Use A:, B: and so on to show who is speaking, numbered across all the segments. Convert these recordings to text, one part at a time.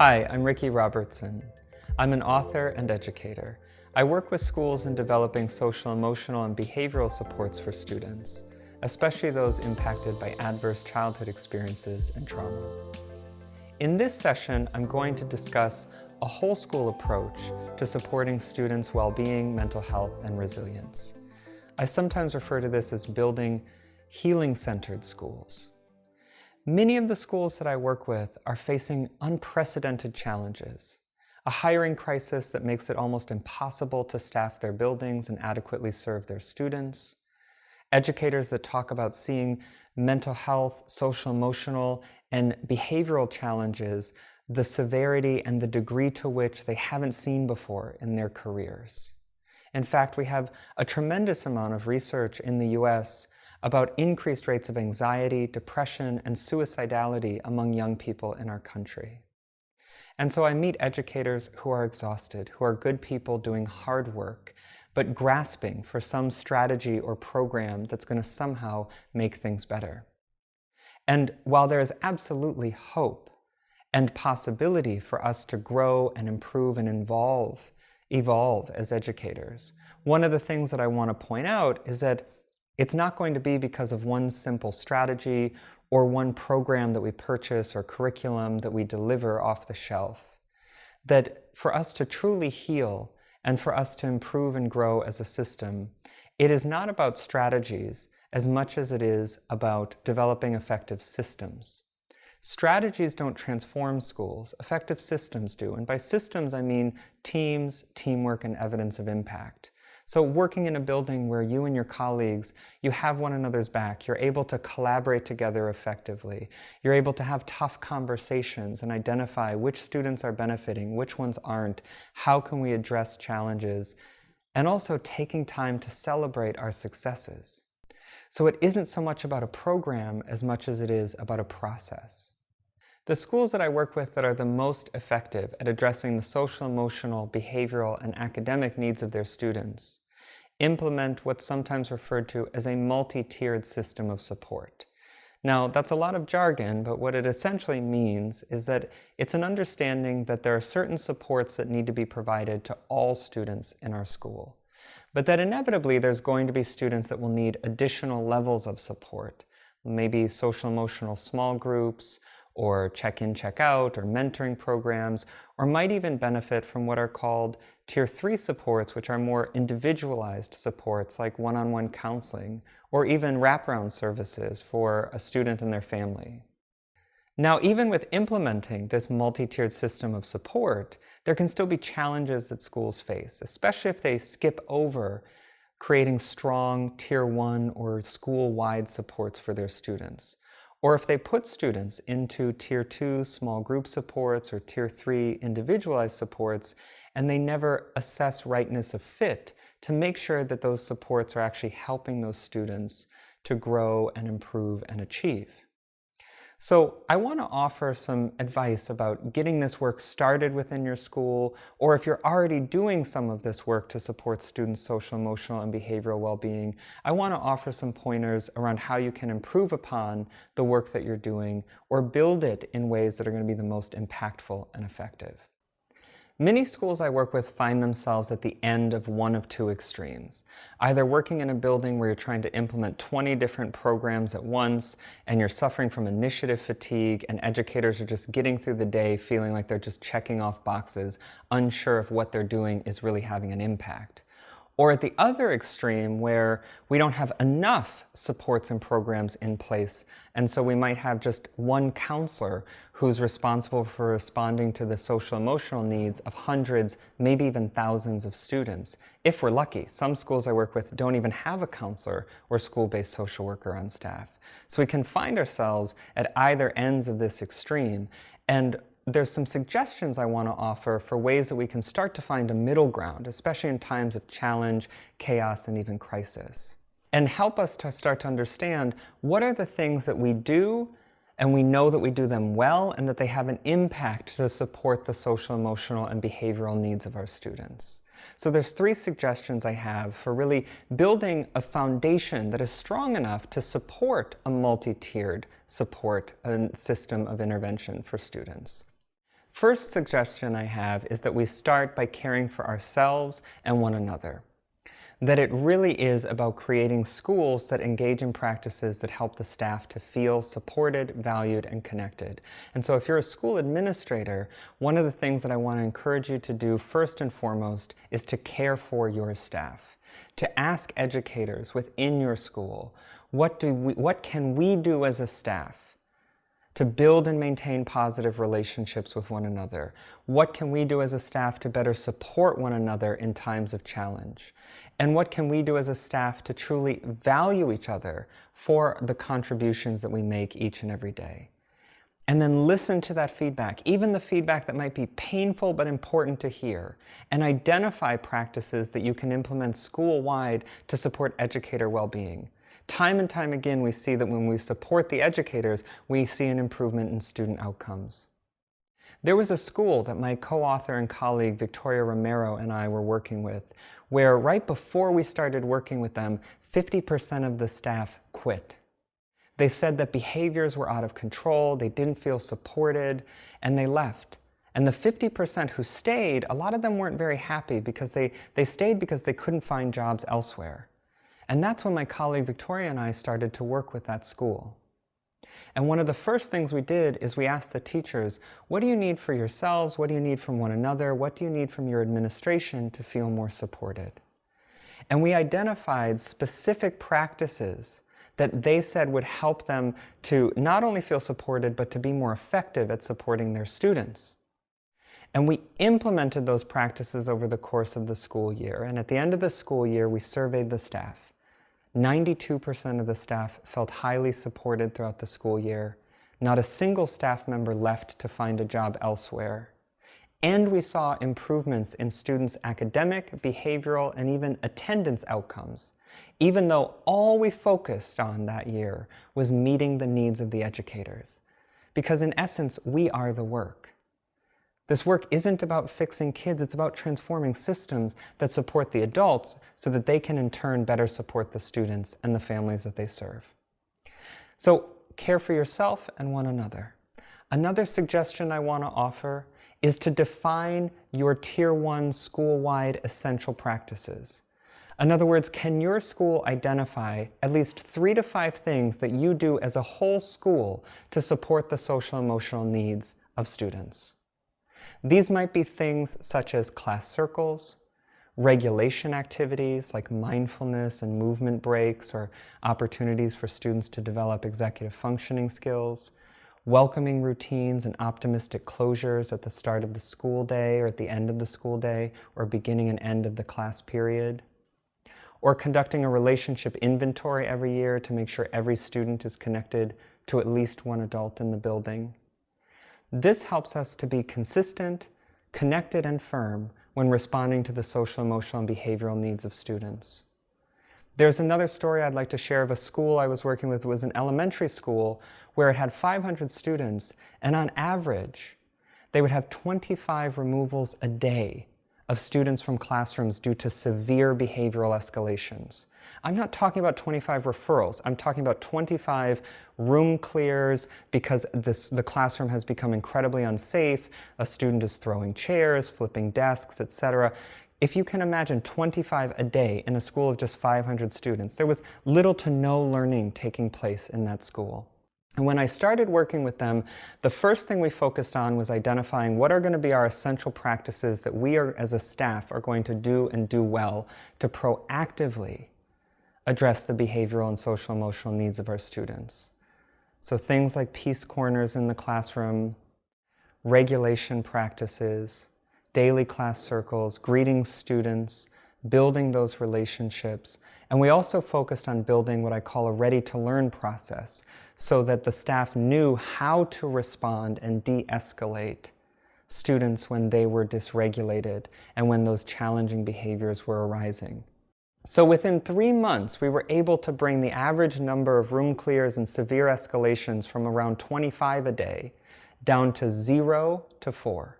A: Hi, I'm Robertson. I'm an author and educator. I work with schools in developing social, emotional, and behavioral supports for students, especially those impacted by adverse childhood experiences and trauma. In this session, I'm going to discuss a whole school approach to supporting students' well-being, mental health, and resilience. I sometimes refer to this as building healing-centered schools. Many of the schools that I work with are facing unprecedented challenges. A hiring crisis that makes it almost impossible to staff their buildings and adequately serve their students. Educators that talk about seeing mental health, social, emotional, and behavioral challenges, the severity and the degree to which they haven't seen before in their careers. In fact, we have a tremendous amount of research in the US about increased rates of anxiety, depression, and suicidality among young people in our country. And so I meet educators who are exhausted, who are good people doing hard work, but grasping for some strategy or program that's going to somehow make things better. And while there is absolutely hope and possibility for us to grow and improve and evolve as educators, one of the things that I want to point out is that it's not going to be because of one simple strategy or one program that we purchase or curriculum that we deliver off the shelf. That for us to truly heal and for us to improve and grow as a system, it is not about strategies as much as it is about developing effective systems. Strategies don't transform schools, effective systems do. And by systems, I mean teams, teamwork, and evidence of impact. So working in a building where you and your colleagues, you have one another's back, you're able to collaborate together effectively, you're able to have tough conversations and identify which students are benefiting, which ones aren't, how can we address challenges, and also taking time to celebrate our successes. So it isn't so much about a program as much as it is about a process. The schools that I work with that are the most effective at addressing the social, emotional, behavioral, and academic needs of their students implement what's sometimes referred to as a multi-tiered system of support. Now, that's a lot of jargon, but what it essentially means is that it's an understanding that there are certain supports that need to be provided to all students in our school, but that inevitably there's going to be students that will need additional levels of support, maybe social, emotional small groups, or check-in, check-out, or mentoring programs, or might even benefit from what are called Tier 3 supports, which are more individualized supports like one-on-one counseling, or even wraparound services for a student and their family. Now, even with implementing this multi-tiered system of support, there can still be challenges that schools face, especially if they skip over creating strong Tier 1 or school-wide supports for their students. Or if they put students into Tier 2 small group supports or Tier 3 individualized supports, and they never assess rightness of fit to make sure that those supports are actually helping those students to grow and improve and achieve. So I want to offer some advice about getting this work started within your school, or if you're already doing some of this work to support students' social, emotional, and behavioral well-being, I want to offer some pointers around how you can improve upon the work that you're doing or build it in ways that are going to be the most impactful and effective. Many schools I work with find themselves at the end of one of two extremes. Either working in a building where you're trying to implement 20 different programs at once and you're suffering from initiative fatigue and educators are just getting through the day feeling like they're just checking off boxes, unsure if what they're doing is really having an impact. Or at the other extreme where we don't have enough supports and programs in place, and so we might have just one counselor who's responsible for responding to the social emotional needs of hundreds, maybe even thousands of students. If we're lucky, some schools I work with don't even have a counselor or school-based social worker on staff. So we can find ourselves at either ends of this extreme, and there's some suggestions I want to offer for ways that we can start to find a middle ground, especially in times of challenge, chaos, and even crisis. And help us to start to understand what are the things that we do and we know that we do them well and that they have an impact to support the social, emotional, and behavioral needs of our students. So there's 3 suggestions I have for really building a foundation that is strong enough to support a multi-tiered support and system of intervention for students. First suggestion I have is that we start by caring for ourselves and one another. That it really is about creating schools that engage in practices that help the staff to feel supported, valued, and connected. And so if you're a school administrator, one of the things that I want to encourage you to do first and foremost is to care for your staff. To ask educators within your school, what can we do as a staff to build and maintain positive relationships with one another? What can we do as a staff to better support one another in times of challenge? And what can we do as a staff to truly value each other for the contributions that we make each and every day? And then listen to that feedback, even the feedback that might be painful but important to hear, and identify practices that you can implement school-wide to support educator well-being. Time and time again, we see that when we support the educators, we see an improvement in student outcomes. There was a school that my co-author and colleague Victoria Romero and I were working with, where right before we started working with them, 50% of the staff quit. They said that behaviors were out of control, they didn't feel supported, and they left. And the 50% who stayed, a lot of them weren't very happy because they stayed because they couldn't find jobs elsewhere. And that's when my colleague Victoria and I started to work with that school. And one of the first things we did is we asked the teachers, what do you need for yourselves? What do you need from one another? What do you need from your administration to feel more supported? And we identified specific practices that they said would help them to not only feel supported, but to be more effective at supporting their students. And we implemented those practices over the course of the school year. And at the end of the school year, we surveyed the staff. 92% of the staff felt highly supported throughout the school year. Not a single staff member left to find a job elsewhere. And we saw improvements in students' academic, behavioral, and even attendance outcomes, even though all we focused on that year was meeting the needs of the educators. Because in essence, we are the work. This work isn't about fixing kids, it's about transforming systems that support the adults so that they can in turn better support the students and the families that they serve. So care for yourself and one another. Another suggestion I want to offer is to define your Tier 1 school-wide essential practices. In other words, can your school identify at least 3 to 5 things that you do as a whole school to support the social-emotional needs of students? These might be things such as class circles, regulation activities like mindfulness and movement breaks or opportunities for students to develop executive functioning skills, welcoming routines and optimistic closures at the start of the school day or at the end of the school day or beginning and end of the class period, or conducting a relationship inventory every year to make sure every student is connected to at least one adult in the building. This helps us to be consistent, connected, and firm when responding to the social, emotional, and behavioral needs of students. There's another story I'd like to share of a school I was working with. It was an elementary school where it had 500 students, and on average, they would have 25 removals a day of students from classrooms due to severe behavioral escalations. I'm not talking about 25 referrals. I'm talking about 25 room clears because the classroom has become incredibly unsafe. A student is throwing chairs, flipping desks, etc. If you can imagine 25 a day in a school of just 500 students, there was little to no learning taking place in that school. And when I started working with them, the first thing we focused on was identifying what are going to be our essential practices that we as a staff are going to do and do well to proactively address the behavioral and social emotional needs of our students. So things like peace corners in the classroom, regulation practices, daily class circles, greeting students, building those relationships. And we also focused on building what I call a ready-to-learn process so that the staff knew how to respond and de-escalate students when they were dysregulated and when those challenging behaviors were arising. So within 3 months, we were able to bring the average number of room clears and severe escalations from around 25 a day down to 0 to 4.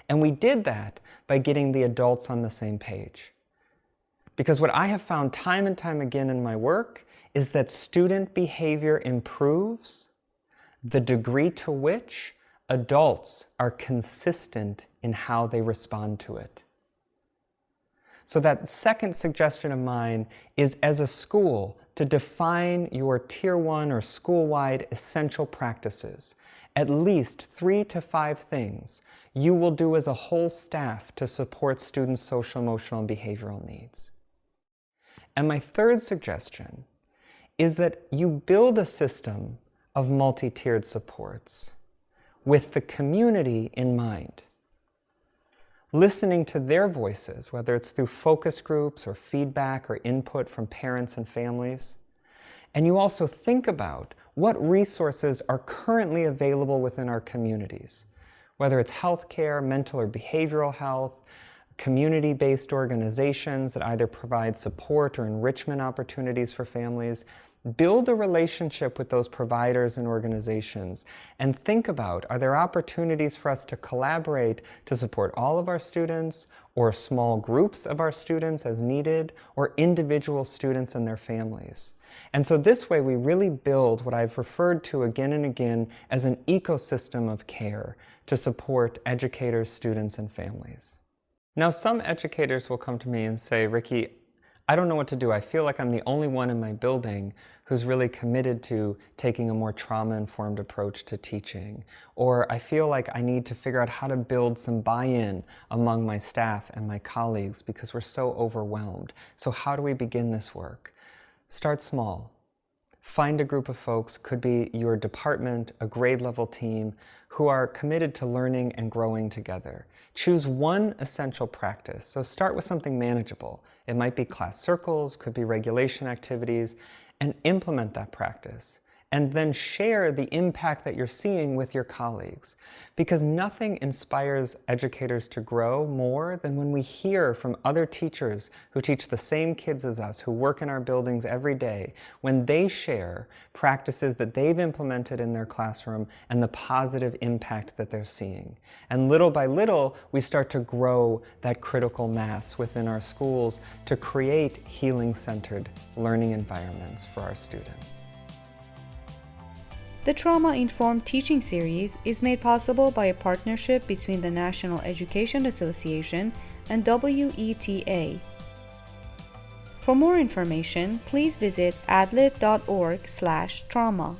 A: And we did that by getting the adults on the same page. Because what I have found time and time again in my work is that student behavior improves the degree to which adults are consistent in how they respond to it. So that second suggestion of mine is, as a school, to define your Tier 1 or school-wide essential practices. At least 3 to 5 things you will do as a whole staff to support students' social, emotional, and behavioral needs. And my third suggestion is that you build a system of multi-tiered supports with the community in mind. Listening to their voices, whether it's through focus groups or feedback or input from parents and families. And you also think about what resources are currently available within our communities, whether it's healthcare, mental or behavioral health, community-based organizations that either provide support or enrichment opportunities for families. Build a relationship with those providers and organizations and think about, are there opportunities for us to collaborate to support all of our students or small groups of our students as needed, or individual students and their families? And so this way we really build what I've referred to again and again as an ecosystem of care to support educators, students, and families. Now, some educators will come to me and say, Ricky, I don't know what to do. I feel like I'm the only one in my building who's really committed to taking a more trauma-informed approach to teaching. Or I feel like I need to figure out how to build some buy-in among my staff and my colleagues because we're so overwhelmed. So how do we begin this work? Start small. Find a group of folks, could be your department, a grade level team, who are committed to learning and growing together. Choose one essential practice. So start with something manageable. It might be class circles, could be regulation activities, and implement that practice. And then share the impact that you're seeing with your colleagues. Because nothing inspires educators to grow more than when we hear from other teachers who teach the same kids as us, who work in our buildings every day, when they share practices that they've implemented in their classroom and the positive impact that they're seeing. And little by little, we start to grow that critical mass within our schools to create healing-centered learning environments for our students.
B: The Trauma-Informed Teaching Series is made possible by a partnership between the National Education Association and WETA. For more information, please visit adlit.org/trauma.